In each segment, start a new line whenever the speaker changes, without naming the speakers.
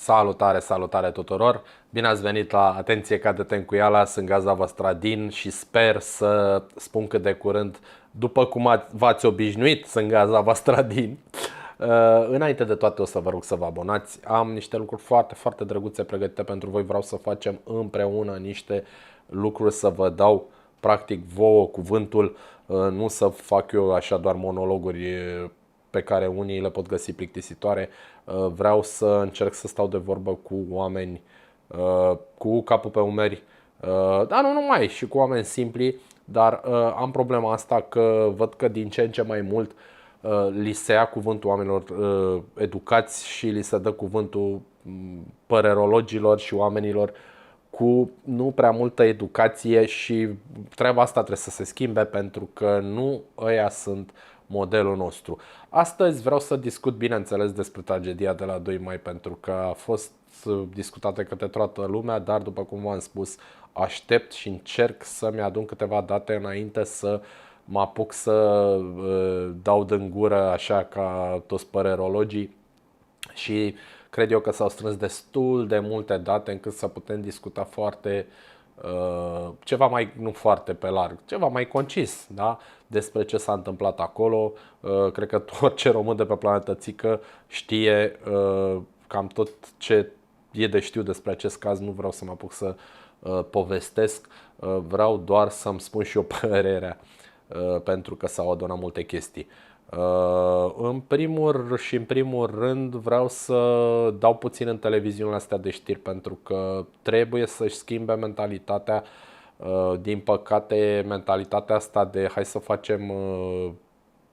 Salutare, salutare tuturor! Bine ați venit la Atenție ca de tencuiala, sunt gazda voastră Adin și sper să spun cât de curând, după cum v-ați obișnuit, sunt gazda voastră Adin. Înainte de toate o să vă rog să vă abonați, am niște lucruri foarte, foarte drăguțe pregătite pentru voi, vreau să facem împreună niște lucruri, să vă dau practic vouă cuvântul, nu să fac eu așa doar monologuri pe care unii le pot găsi plictisitoare. Vreau să încerc să stau de vorbă cu oameni cu capul pe umeri, dar nu numai, și cu oameni simpli, dar am problema asta că văd că din ce în ce mai mult li se ia cuvântul oamenilor educați și li se dă cuvântul părerologilor și oamenilor cu nu prea multă educație și treaba asta trebuie să se schimbe pentru că nu ăia sunt modelul nostru. Astăzi vreau să discut, bineînțeles, despre tragedia de la 2 mai pentru că a fost discutată către toată lumea, dar după cum v-am spus, aștept și încerc să-mi adun câteva date înainte să mă apuc să dau din gură așa ca toți părerologii și cred eu că s-au strâns destul de multe date încât să putem discuta foarte ceva mai, nu foarte pe larg, ceva mai concis, da? Despre ce s-a întâmplat acolo. Cred că orice român de pe planetă țică știe cam tot ce e de știu despre acest caz. Nu vreau să mă apuc să povestesc, vreau doar să-mi spun și eu părerea, pentru că s-au adunat multe chestii. În primul rând vreau să dau puțin în televiziunile astea de știri pentru că trebuie să-și schimbe mentalitatea. Din păcate, mentalitatea asta de hai să facem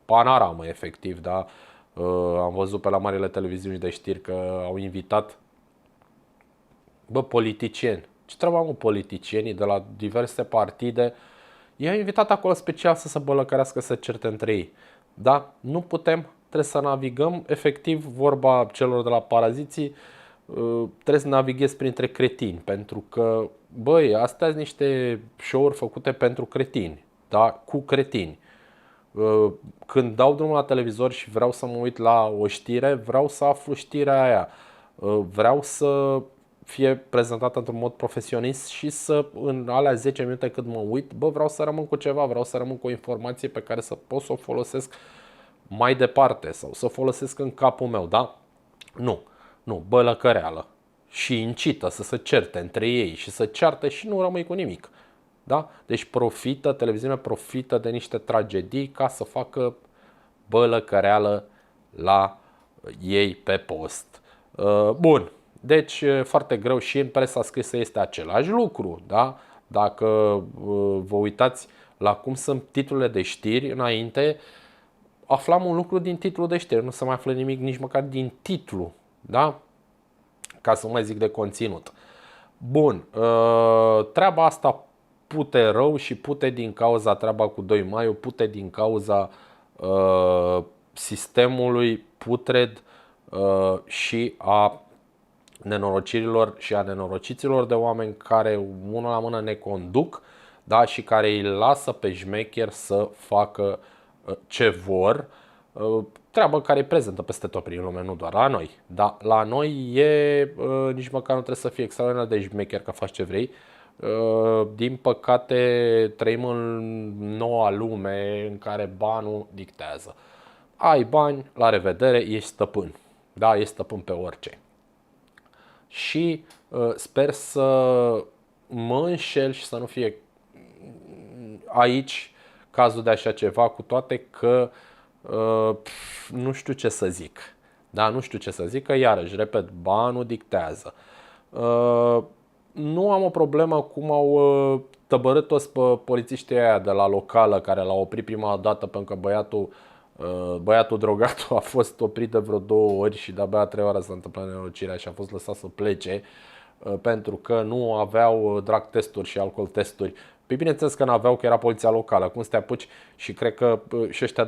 panoramă efectiv, da? Am văzut pe la marile televiziuni de știri că au invitat politicieni. Ce treabă am cu politicienii de la diverse partide? I-au invitat acolo special să se bălăcărească, să certe între ei. Da? Nu putem, trebuie să navigăm, efectiv, vorba celor de la Paraziții, trebuie să navighezi printre cretini, pentru că, băi, astea sunt niște show-uri făcute pentru cretini, da? Cu cretini. Când dau drumul la televizor și vreau să mă uit la o știre, vreau să aflu știrea aia. Vreau să fie prezentată într-un mod profesionist și să, în alea 10 minute cât mă uit, vreau să rămân cu ceva, vreau să rămân cu o informație pe care să pot să o folosesc mai departe sau să o folosesc în capul meu, da? Nu, bălăcăreală și incită să se certe între ei și să ceartă și nu rămâi cu nimic. Da? Deci televiziunea profită de niște tragedii ca să facă bălăcăreală la ei pe post. Bun, deci foarte greu și în presa scrisă este același lucru. Da? Dacă vă uitați la cum sunt titlurile de știri înainte, aflam un lucru din titlul de știri, nu se mai află nimic nici măcar din titlu, da? Ca să nu mai zic de conținut. Bun, treaba asta pute rău și pute din cauza treaba cu 2 mai, pute din cauza sistemului putred și a nenorocirilor și a nenorociților de oameni care unul la mână ne conduc, da? Și care îi lasă pe șmecher să facă ce vor. Treabă care e prezentă peste tot prin lume, nu doar la noi. Dar la noi nici măcar nu trebuie să fie extraordinar de șmecher că faci ce vrei. Din păcate trăim în noua lume în care banul dictează. Ai bani, la revedere, ești stăpân. Da, ești stăpân pe orice. Și sper să mă înșel și să nu fie aici cazul de așa ceva, cu toate că nu știu ce să zic. Da, nu știu ce să zic, că iarăși, repet, banul dictează. Nu am o problemă cum au tăbărât toți pe polițiștii aia de la locală care l-au oprit prima dată pentru că băiatul drogatul a fost oprit de vreo 2 ori și de-abia a 3 ore s-a întâmplat nenorocirea și a fost lăsat să plece pentru că nu aveau drug testuri și alcool testuri. Păi bineînțeles că n-aveau, că era poliția locală. Cum să te apuci? Și cred că și ăștia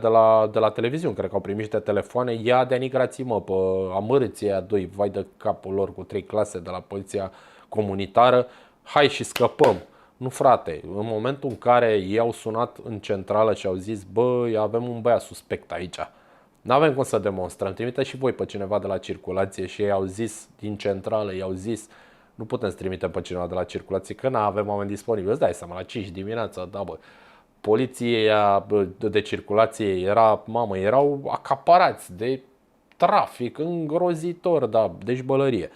de la televiziune, cred că au primit niște telefoane. Ia denigrați-mă, pe amărâții aia 2, vai de capul lor cu 3 clase de la poliția comunitară. Hai și scăpăm. Nu, frate, în momentul în care ei au sunat în centrală și au zis, băi, avem un băiat suspect aici, Nu avem cum să demonstrăm. Trimite și voi pe cineva de la circulație și ei au zis din centrală, i-au zis nu putem să trimitem pe cineva de la circulație că nu avem oameni disponibili. Îți dai seama, la 5 dimineața, da bă. Poliția de circulație era, mamă, erau acaparați de trafic îngrozitor, da, deci bălărie.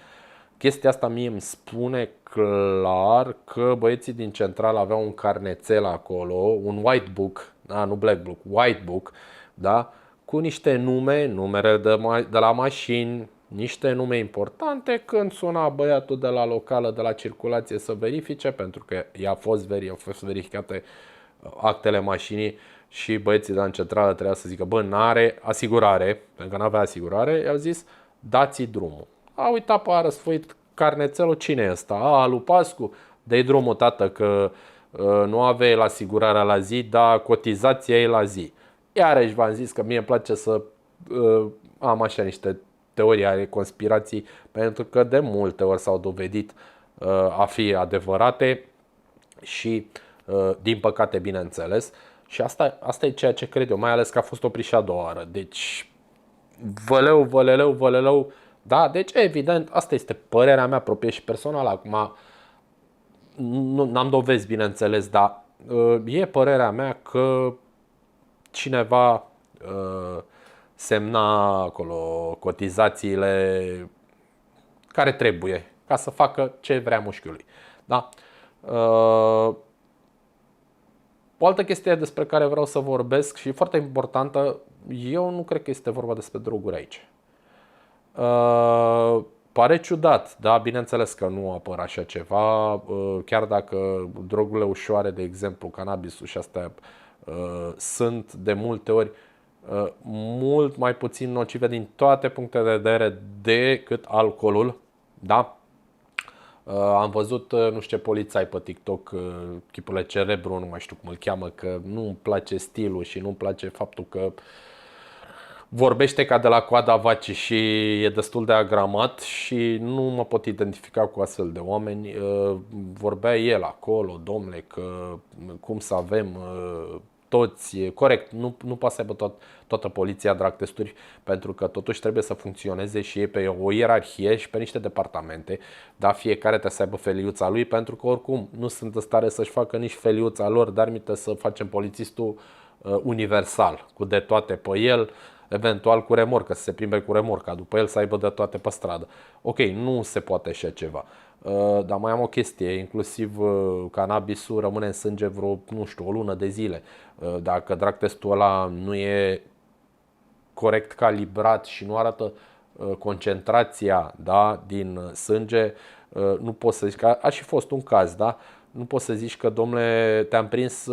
Chestia asta mie îmi spune clar că băieții din central aveau un carnețel acolo, un white book, da, nu black book, white book, da, cu niște numere de la mașini, niște nume importante. Când suna băiatul de la locală, de la circulație să verifice, pentru că au fost verificate actele mașinii și băieții de la centrală trebuia să zică, bă, n-are asigurare, pentru că n-avea asigurare, i-au zis, dați drumul. A uitat pe a răsfoit carnețelul, cine e ăsta? A, lui Pascu, dă-i drumul, tată, că nu aveai la asigurarea la zi, dar cotizația e la zi. Iarăși v-am zis că mie îmi place să am așa niște teorii ale conspirații, pentru că de multe ori s-au dovedit a fi adevărate și din păcate, bineînțeles. Și asta e ceea ce cred eu, mai ales că a fost oprit și a doua oară. Deci, văleleu. Da, deci evident, asta este părerea mea proprie și personală. Acum, n-am dovezi, bineînțeles, dar e părerea mea că cineva semna acolo cotizațiile care trebuie ca să facă ce vrea mușchiului. Da? O altă chestie despre care vreau să vorbesc și foarte importantă, eu nu cred că este vorba despre droguri aici. Pare ciudat, da, bineînțeles că nu apăr așa ceva, chiar dacă drogurile ușoare, de exemplu, cannabisul și astea, sunt de multe ori mult mai puțin nocive din toate punctele de vedere decât alcoolul, da? Am văzut, nu știu ce polițai pe TikTok, chipurile Cerebru, nu mai știu cum îl cheamă, că nu îmi place stilul și nu îmi place faptul că vorbește ca de la coada vacii și e destul de agramat și nu mă pot identifica cu astfel de oameni. Vorbea el acolo, domnule, că cum să avem toți, corect, nu poate să aibă toată poliția drag testuri, pentru că totuși trebuie să funcționeze și e pe o ierarhie și pe niște departamente, da, fiecare trebuie să aibă feliuța lui, pentru că oricum nu sunt în stare să-și facă nici feliuța lor, dar minte să facem polițistul universal, cu de toate pe el, eventual cu remorcă, să se plimbe cu remorca, după el să aibă de toate pe stradă. Ok, nu se poate așa ceva. Dar mai am o chestie, inclusiv cannabisul rămâne în sânge vreo, nu știu, o lună de zile. Dacă drag testul ăla nu e corect calibrat și nu arată concentrația, da, din sânge, nu poți să zici că a și fost un caz, da? Nu poți să zici că, domnule, te-am prins,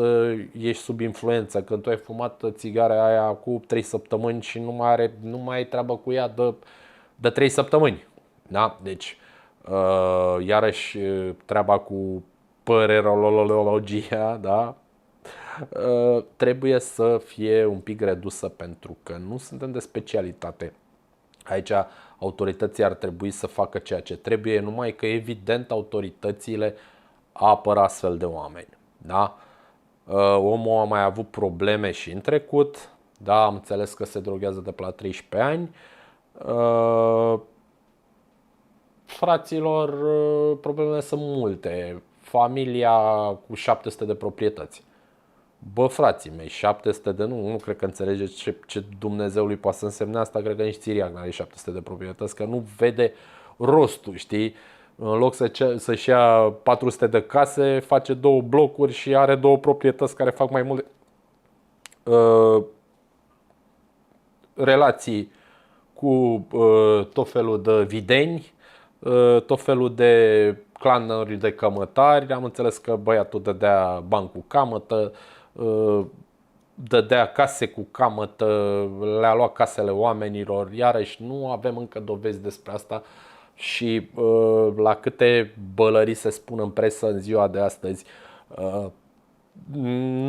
ești sub influență, când tu ai fumat țigara aia cu 3 săptămâni și nu mai ai treabă cu ea de 3 săptămâni. Da? Deci, iarăși treaba cu părerologia, da? Trebuie să fie un pic redusă, pentru că nu suntem de specialitate. Aici autoritățile ar trebui să facă ceea ce trebuie, numai că evident autoritățile apără astfel de oameni. Da? Omul a mai avut probleme și în trecut, da, am înțeles că se droghează de pe la 13 ani. Fraților, problemele sunt multe. Familia cu 700 de proprietăți. Bă, frații mei, 700 de nu cred că înțelegeți ce Dumnezeului poate să însemne asta. Cred că nici Țiriac n-are 700 de proprietăți, că nu vede rostul, știi? În loc să-și ia 400 de case, face 2 blocuri și are 2 proprietăți care fac mai multe relații cu tot felul de videni, tot felul de clanuri de cămătari. Am înțeles că băiatul dădea bani cu camătă, dădea case cu camătă, le-a luat casele oamenilor. Iarăși nu avem încă dovezi despre asta și la câte bălării se spun în presă în ziua de astăzi,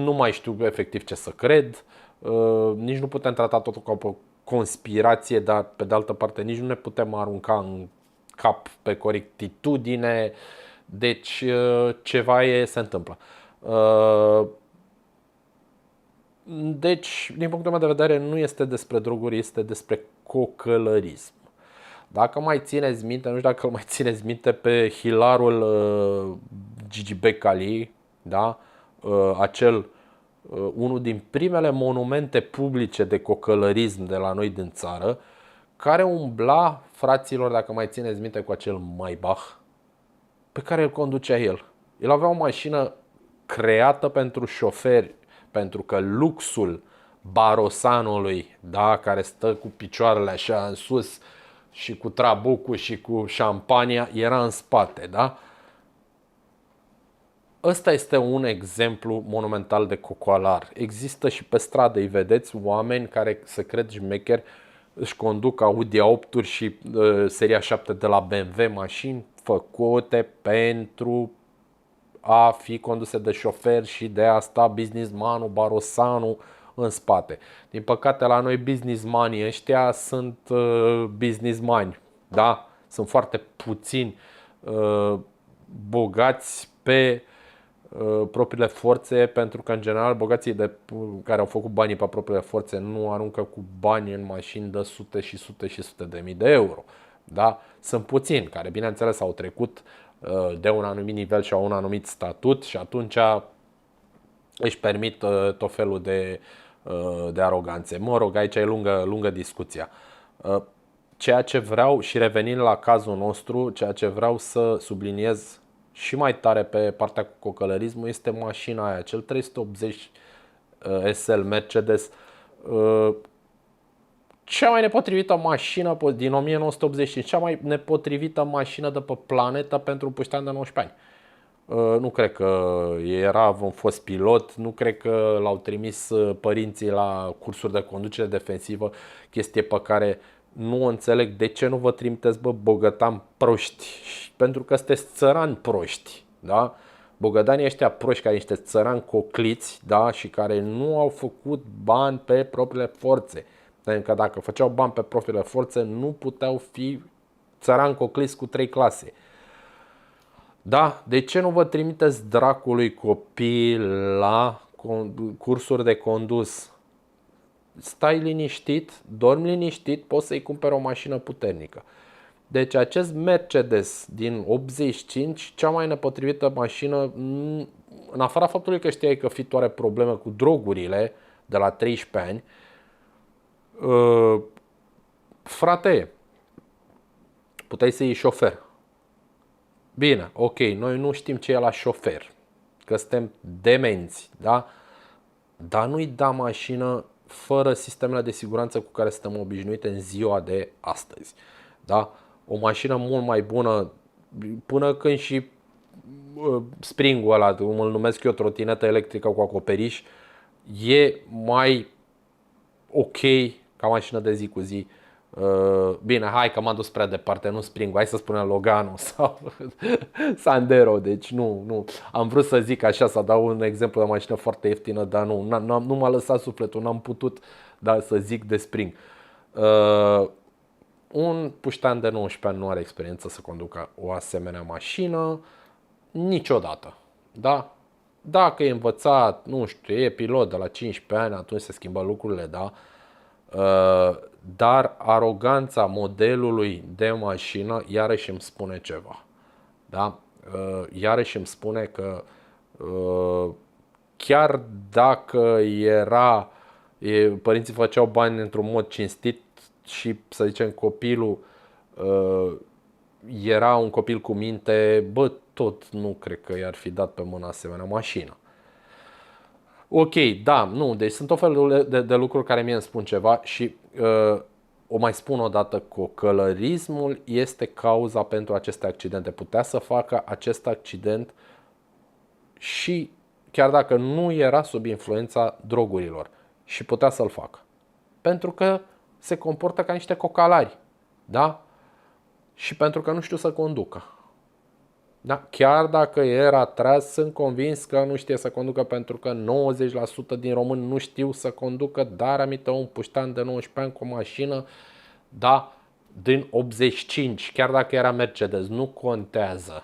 nu mai știu efectiv ce să cred. Nici nu putem trata totul ca o conspirație, dar pe de altă parte nici nu ne putem arunca în cap pe corectitudine. Deci ceva se întâmplă. Deci, din punctul meu de vedere, nu este despre droguri, este despre cocălărism. Dacă mai țineți minte, nu știu dacă îl mai țineți minte pe hilarul Gigi Becali, da? Acel unul din primele monumente publice de cocălărism de la noi din țară, care umbla, fraților, dacă mai țineți minte, cu acel Maybach pe care îl conducea el. El avea o mașină creată pentru șoferi, pentru că luxul barosanului, da, care stă cu picioarele așa în sus și cu trabucul și cu șampania, era în spate, da? Ăsta este un exemplu monumental de cocoalar. Există și pe stradă, îi vedeți, oameni care se cred șmecheri, își conduc Audi A8-uri și seria 7 de la BMW, mașini făcute pentru a fi conduse de șofer și de asta businessmanul, barosanul în spate. Din păcate la noi businessmanii ăștia sunt businessmani, da? Sunt foarte puțini bogați pe propriile forțe, pentru că în general bogații care au făcut banii pe propriile forțe nu aruncă cu bani în mașini de sute și sute și sute de mii de euro. Da? Sunt puțini care, bineînțeles, au trecut de un anumit nivel și au un anumit statut și atunci își permit tot felul de aroganțe. Mă rog, aici e lungă discuția. Ceea ce vreau, și revenind la cazul nostru, ceea ce vreau să subliniez și mai tare pe partea cu cocălărismul este mașina aia, cel 380 SL Mercedes, cea mai nepotrivită mașină din 1985, cea mai nepotrivită mașină de pe planetă pentru un puștean de 19 ani. Nu cred că era un fost pilot, nu cred că l-au trimis părinții la cursuri de conducere defensivă, chestie pe care nu înțeleg de ce nu vă trimiteți, bă, bogătani proști, pentru că sunteți țărani proști, da? Bogădanii ăștia proști, care niște țărani cocliți, da? Și care nu au făcut bani pe propriile forțe. Pentru că dacă făceau bani pe propriile forțe, nu puteau fi țărani cocliți cu 3 clase. Da? De ce nu vă trimiteți dracului copii la cursuri de condus? Stai liniștit, dormi liniștit, poți să-i cumperi o mașină puternică. Deci acest Mercedes din 85, cea mai nepotrivită mașină, în afara faptului că știai că fitul are probleme cu drogurile de la 13 ani, frate, puteai să iei șofer. Bine, ok, noi nu știm ce e la șofer, că suntem demenți, da? Dar nu-i da mașină fără sistemele de siguranță cu care suntem obișnuite în ziua de astăzi, da? O mașină mult mai bună, până când și springul ăla, cum îl numesc eu, trotinetă electrică cu acoperiș, e mai ok ca mașină de zi cu zi. Bine, hai că m-am dus prea departe, nu Spring, hai să spunem Logano sau Sandero, deci nu. Am vrut să zic așa, să dau un exemplu de mașină foarte ieftină, dar nu m-a lăsat sufletul, n-am putut, da, să zic de Spring. Un puștean de 19 ani nu are experiență să conducă o asemenea mașină niciodată, da? Dacă e învățat, nu știu, e pilot de la 15 ani, atunci se schimbă lucrurile, da? Dar aroganța modelului de mașină iarăși îmi spune ceva, da? Iarăși îmi spune că chiar dacă părinții făceau bani într-un mod cinstit și, să zicem, copilul era un copil cu minte, bă, tot nu cred că i-ar fi dat pe mână asemenea mașină. Ok, da, nu, deci sunt tot felul de lucruri care mie îmi spun ceva și o mai spun o dată, cocălărismul este cauza pentru aceste accidente. Putea să facă acest accident și chiar dacă nu era sub influența drogurilor, și putea să-l facă. Pentru că se comportă ca niște cocalari, da? Și pentru că nu știu să conducă. Da? Chiar dacă era tras, sunt convins că nu știe să conducă, pentru că 90% din români nu știu să conducă, dar amită un puștan de 19 ani cu o mașină, da, din 85, chiar dacă era Mercedes, nu contează.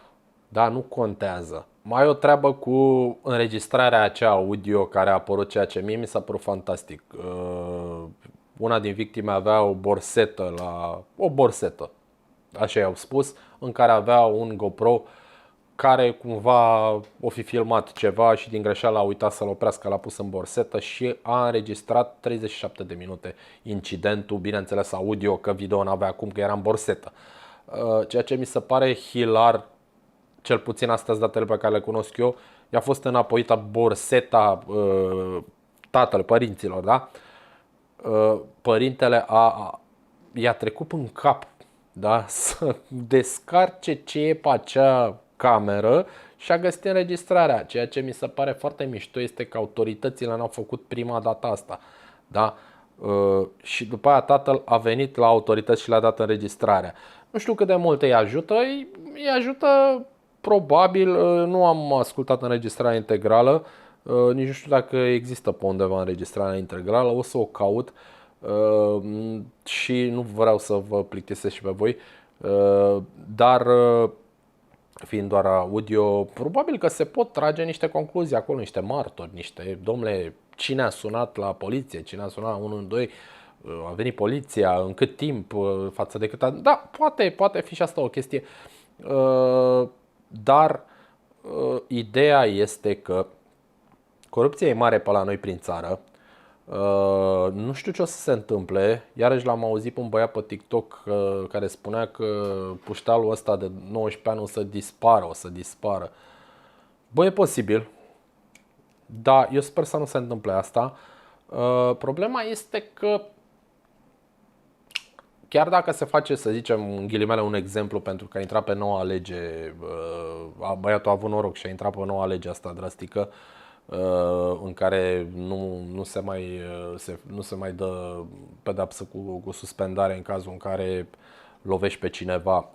Da, nu contează. Mai ai o treabă cu înregistrarea acea audio care a apărut, ceea ce mie mi s-a părut fantastic. Una din victime avea o borsetă, așa i-au spus, în care avea un GoPro care cumva o fi filmat ceva și din greșeală a uitat să-l oprească, l-a pus în borsetă și a înregistrat 37 de minute incidentul, bineînțeles audio, că video n-avea acum că era în borsetă. Ceea ce mi se pare hilar, cel puțin astea datele pe care le cunosc eu, i-a fost înapoită borseta tatăl părinților, da? Părintele i-a trecut în cap, da? Să descarce ce e pe acea cameră și a găsit înregistrarea. Ceea ce mi se pare foarte mișto este că autoritățile n-au făcut prima dată asta, da? Și după aia tatăl a venit la autorități și le-a dat înregistrarea. Nu știu cât de mult îi ajută, îi ajută probabil, nu am ascultat înregistrarea integrală, nici nu știu dacă există pe undeva înregistrarea integrală, o să o caut și nu vreau să vă plictisesc și pe voi, dar fiind doar audio, probabil că se pot trage niște concluzii acolo, niște martori, niște, domnule, cine a sunat la poliție, cine a sunat la 112, a venit poliția, în cât timp, față de cât a... Da, poate fi și asta o chestie, dar ideea este că corupția e mare pe la noi prin țară. Nu știu ce o să se întâmple. Iarăși l-am auzit pe un băiat pe TikTok care spunea că puștalul ăsta de 19 ani o să dispară. Bă, e posibil. Da, eu sper să nu se întâmple asta. Problema este că chiar dacă se face, să zicem, în ghilimele, un exemplu, pentru că a intrat pe noua lege, băiatul a avut noroc și a intrat pe noua lege asta drastică, în care nu se mai dă pedapsă cu suspendare în cazul în care lovești pe cineva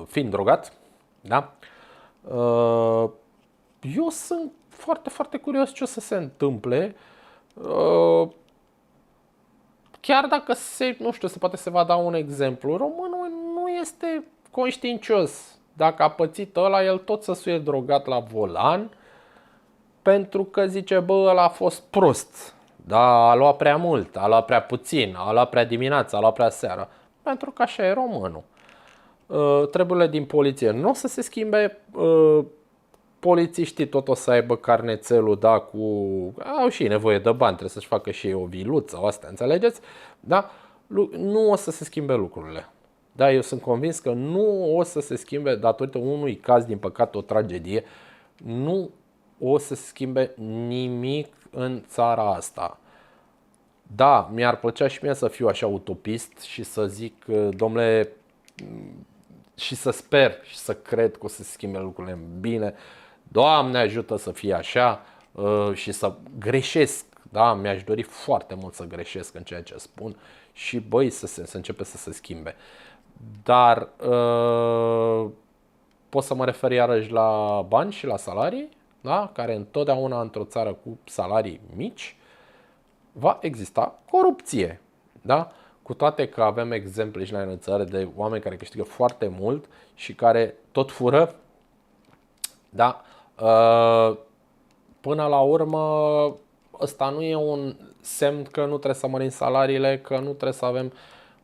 fiind drogat. Da? Eu sunt foarte, foarte curios ce o să se întâmple. Chiar dacă nu știu, poate se va da un exemplu, românul nu este conștiincios. Dacă a pățit ăla, el tot să suie drogat la volan, pentru că zice, bă, ăla a fost prost, da, a luat prea mult, a luat prea puțin, a luat prea dimineața, a luat prea seara. Pentru că așa e românul. Treburile din poliție nu o să se schimbe, polițiștii tot o să aibă carnețelul, da, au și nevoie de bani, trebuie să-și facă și ei o viluță, astea, înțelegeți? Da? Nu o să se schimbe lucrurile. Da, eu sunt convins că nu o să se schimbe datorită unui caz, din păcate, o tragedie. Nu o să se schimbe nimic în țara asta. Da, mi-ar plăcea și mie să fiu așa utopist și să zic, domnule, și să sper și să cred că o să se schimbe lucrurile în bine. Doamne ajută să fie așa și să greșesc. Da, mi-aș dori foarte mult să greșesc în ceea ce spun și băi să începe să se schimbe. Dar pot să mă refer iarăși la bani și la salarii, da? Care întotdeauna într-o țară cu salarii mici va exista corupție. Da? Cu toate că avem exemple și la noi în țară de oameni care câștigă foarte mult și care tot fură, da? Până la urmă, ăsta nu e un semn că nu trebuie să mărim salariile, că nu trebuie să avem,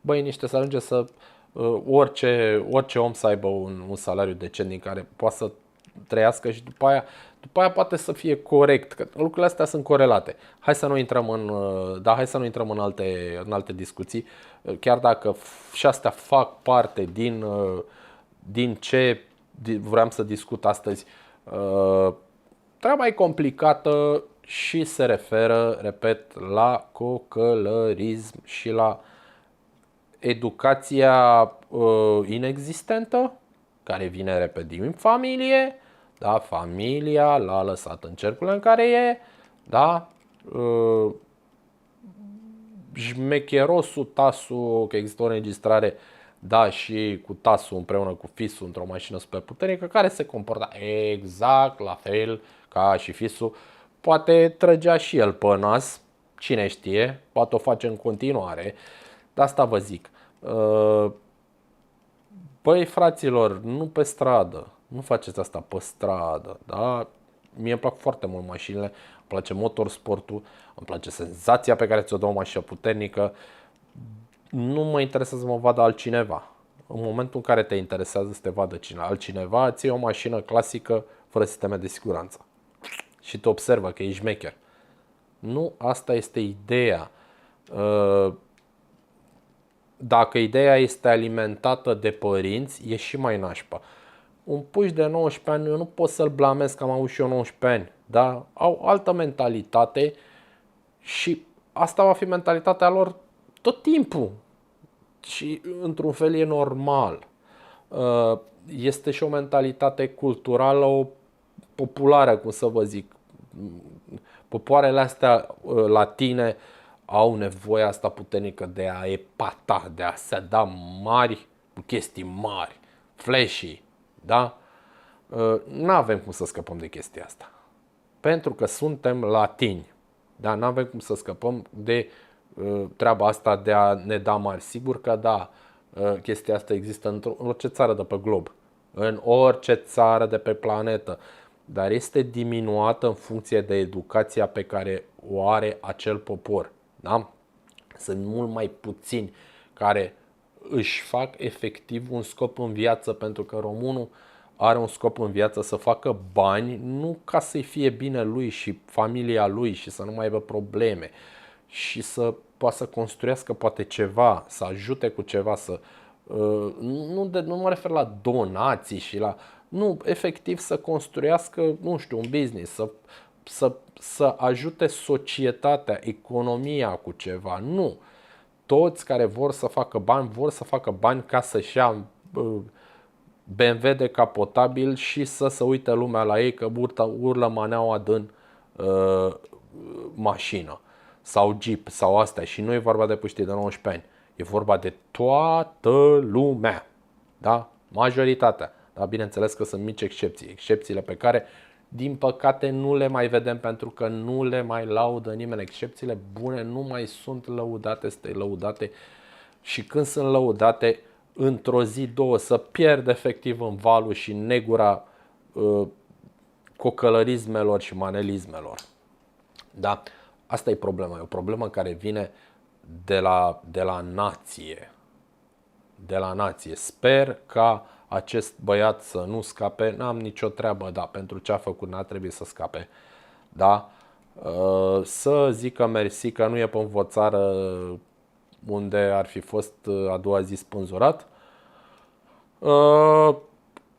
băi, niște să ajunge să orice om să aibă un salariu decent din care poate să trăiască și după aia poate să fie corect, că lucrurile astea sunt corelate. Hai să nu intrăm în alte discuții, chiar dacă și astea fac parte din ce vreau să discut astăzi. Treaba e complicată și se referă, repet, la cocălărism și la educația inexistentă, care vine, repet, din familie, da? Familia l-a lăsat în cercul în care e, da? Șmecherosul, tasul, că există o înregistrare, da, și cu tasul împreună cu fisul într-o mașină super puternică, care se comporta exact la fel ca și fisul. Poate trăgea și el pe nas, cine știe, poate o face în continuare. De asta vă zic. Băi, fraților, nu pe stradă, Nu faceți asta pe stradă, da? Mie îmi plac foarte mult mașinile, îmi place motorsportul, îmi place senzația pe care ți-o dă o mașină puternică. Nu mă interesează să mă vadă altcineva. În momentul în care te interesează să te vadă altcineva, ți o mașină clasică fără sisteme de siguranță. Și te observă că ești șmecher. Nu asta este ideea. Dacă ideea este alimentată de părinți, e și mai nașpa. Un puș de 19 ani, eu nu pot să-l blamez că am avut și eu 19 ani. Da? Au altă mentalitate și asta va fi mentalitatea lor tot timpul. Și într-un fel e normal. Este și o mentalitate culturală, o populară, cum să vă zic. Popoarele astea latine au nevoia asta puternică de a epata, de a se da mari cu chestii mari, flashy, da? Nu avem cum să scăpăm de chestia asta. Pentru că suntem latini, da? Nu avem cum să scăpăm de treaba asta de a ne da mari. Sigur că da, chestia asta există în orice țară de pe glob, în orice țară de pe planetă, dar este diminuată în funcție de educația pe care o are acel popor. Da? Sunt mult mai puțini care își fac efectiv un scop în viață, pentru că românul are un scop în viață să facă bani, nu ca să-i fie bine lui și familia lui și să nu mai aibă probleme și să poată să construiască poate ceva, să ajute cu ceva, să nu mă refer la donații și la nu, efectiv să construiască, nu știu, un business, să ajute societatea, economia cu ceva. Nu. Toți care vor să facă bani ca să-și ia BMW decapotabil și să se uite lumea la ei că urlă maneaua din mașină sau Jeep sau astea. Și nu e vorba de puștii de 19 ani. E vorba de toată lumea. Da? Majoritatea. Dar bineînțeles că sunt mici excepții. Excepțiile pe care, din păcate, nu le mai vedem pentru că nu le mai laudă nimeni. Excepțiile bune nu mai sunt lăudate, lăudate. Și când sunt lăudate, într-o zi, două, să pierd efectiv în valul și în negura cocălărismelor și manelismelor. Da? Asta e problema. E o problemă care vine de la nație. De la nație. Sper ca acest băiat să nu scape. N-am nicio treabă, da, pentru ce a făcut n-a trebuit să scape. Da? Să zică mersi că nu e pe o țară unde ar fi fost a doua zi spânzurat.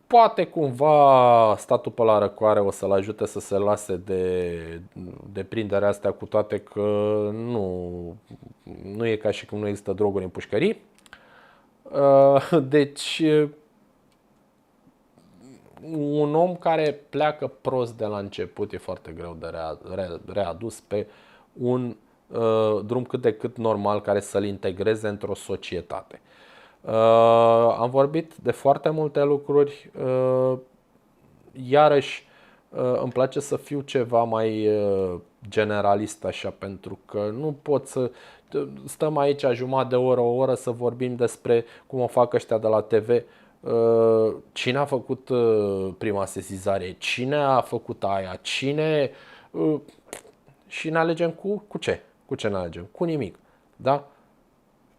Poate cumva statul pe la răcoare o să-l ajute să se lase de prinderea astea, cu toate că nu e ca și cum nu există droguri în pușcării. Deci un om care pleacă prost de la început e foarte greu de readus pe un drum cât de cât normal care să-l integreze într-o societate. Am vorbit de foarte multe lucruri. Iarăși îmi place să fiu ceva mai generalist așa, pentru că nu pot să stăm aici jumătate de oră, o oră să vorbim despre cum o fac ăștia de la TV. Cine a făcut prima sesizare, cine a făcut aia, cine și ne alegem cu ce? Cu ce ne alegem? Cu nimic. Da?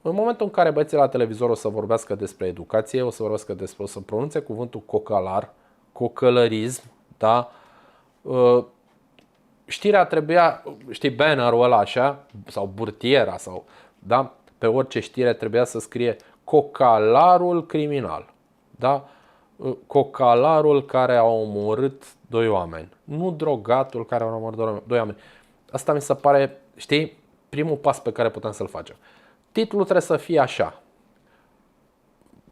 În momentul în care băieții la televizor o să vorbească despre educație, o să pronunțe cuvântul cocalar, cocălărism, da? Știrea trebuia, știi, bannerul ăla așa, sau burtiera, sau, da? Pe orice știre trebuia să scrie cocalarul criminal, da? Cocalarul care a omorât 2 oameni, nu drogatul care a omorât 2 oameni. Asta mi se pare, știi, primul pas pe care putem să-l facem. Titlul trebuie să fie așa.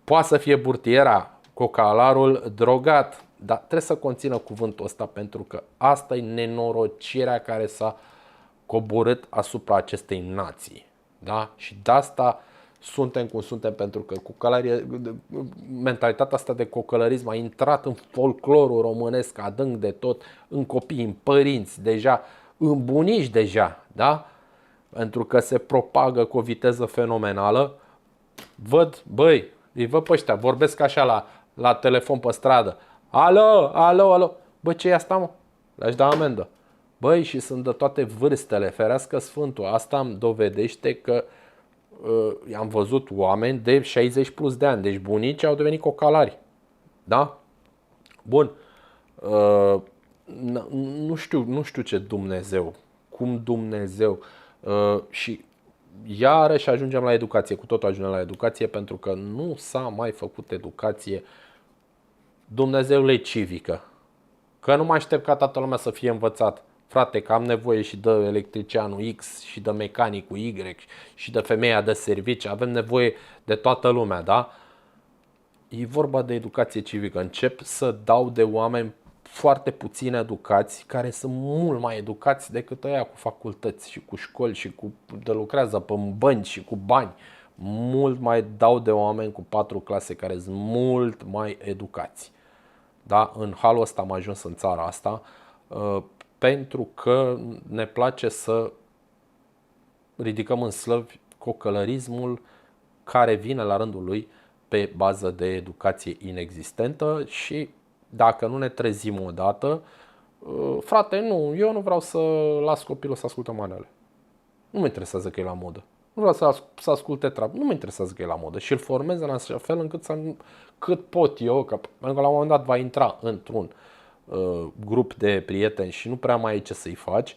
Poate să fie burtiera, cocalarul drogat, dar trebuie să conțină cuvântul ăsta, pentru că asta e nenorocirea care s-a coborât asupra acestei nații. Da? Și de asta suntem cum suntem, pentru că mentalitatea asta de cocălărism a intrat în folclorul românesc adânc de tot, în copii, în părinți deja, în bunici deja, da? Pentru că se propagă cu o viteză fenomenală. Îi văd pe ăștia, vorbesc așa la telefon pe stradă. Alo, alo, alo. Bă, ce e asta, mă? Le-aș da amendă. Băi, și sunt de toate vârstele, ferească Sfântul. Asta îmi dovedește că am văzut oameni de 60 plus de ani. Deci bunicii au devenit cocalari. Da? Bun. Nu știu ce Dumnezeu. Cum Dumnezeu. Și iarăși ajungem la educație. Cu totul ajungem la educație pentru că nu s-a mai făcut educație Dumnezeule civică. Că nu mă aștept ca toată lumea să fie învățat. Frate, că am nevoie și de electricianul X, și de mecanicul Y, și de femeia de serviciu. Avem nevoie de toată lumea, da? E vorba de educație civică. Încep să dau de oameni foarte puțin educați, care sunt mult mai educați decât ăia cu facultăți și cu școli și de lucrează pe bănci și cu bani. Mult mai dau de oameni cu 4 clase care sunt mult mai educați. Da? În halul ăsta am ajuns în țara asta pentru că ne place să ridicăm în slăvi cocălărismul care vine la rândul lui pe bază de educație inexistentă și dacă nu ne trezim odată, frate, nu, eu nu vreau să las copilul să asculte manele. Nu mă interesează că e la modă. Nu vreau să asculte trap. Nu mă interesează că e la modă. Și îl formez în așa fel încât cât pot eu, pentru că la un moment dat va intra într-un grup de prieteni și nu prea mai ai ce să-i faci.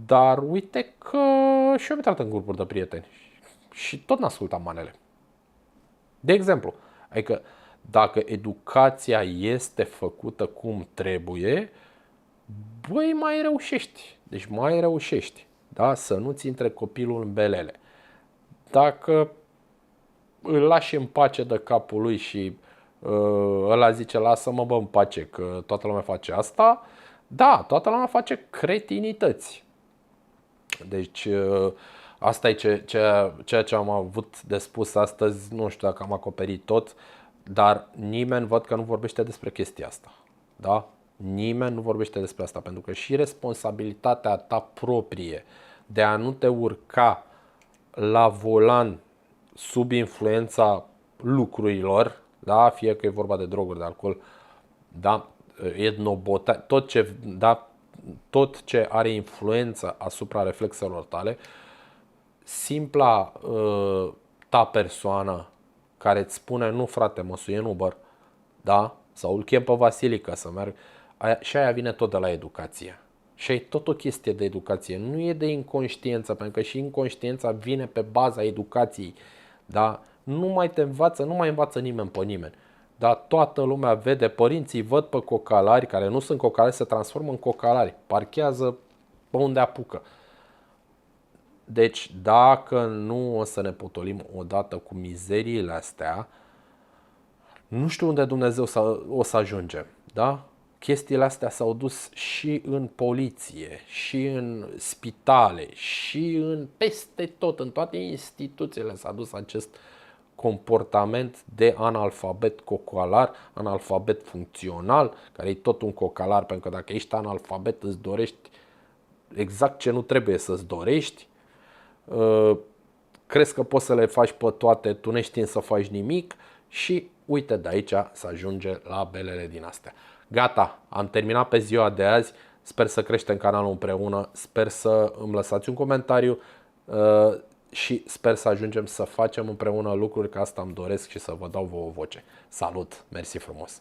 Dar uite că și eu am intrat în grupuri de prieteni și tot n-ascultam manele. De exemplu, adică dacă educația este făcută cum trebuie, băi, mai reușești. Deci mai reușești. Da? Să nu-ți intre copilul în belele. Dacă îl lași în pace de capul lui și ăla zice lasă-mă bă în pace că toată lumea face asta, da, toată lumea face cretinități. Deci asta e ceea ce am avut de spus astăzi. Nu știu dacă am acoperit tot, dar nimeni văd că nu vorbește despre chestia asta. Da? Nimeni nu vorbește despre asta, pentru că și responsabilitatea ta proprie de a nu te urca la volan sub influența lucrurilor, da? Fie că e vorba de droguri, de alcool, da? Tot ce are influență asupra reflexelor tale, simpla ta persoană care îți spune nu frate, mă sui în Uber, da? Sau îl chem pe Vasilica să merg, și aia vine tot de la educație. Și e tot o chestie de educație, nu e de inconștiență, pentru că și inconștiența vine pe baza educației, da? Nu mai învață nimeni pe nimeni. Dar toată lumea vede, părinții văd pe cocalari care nu sunt cocalari, se transformă în cocalari, parchează pe unde apucă. Deci dacă nu o să ne potolim odată cu mizeriile astea, nu știu unde Dumnezeu o să ajungem. Da? Chestiile astea s-au dus și în poliție, și în spitale, și peste tot, în toate instituțiile s-a dus acest comportament de analfabet cocalar, analfabet funcțional, care e tot un cocalar, pentru că dacă ești analfabet îți dorești exact ce nu trebuie să-ți dorești, crezi că poți să le faci pe toate, tu neștiind să faci nimic și uite de aici să ajunge la belele din astea. Gata, am terminat pe ziua de azi, sper să creștem canalul împreună, sper să îmi lăsați un comentariu și sper să ajungem să facem împreună lucruri, că asta îmi doresc și să vă dau vouă voce. Salut, mersi frumos!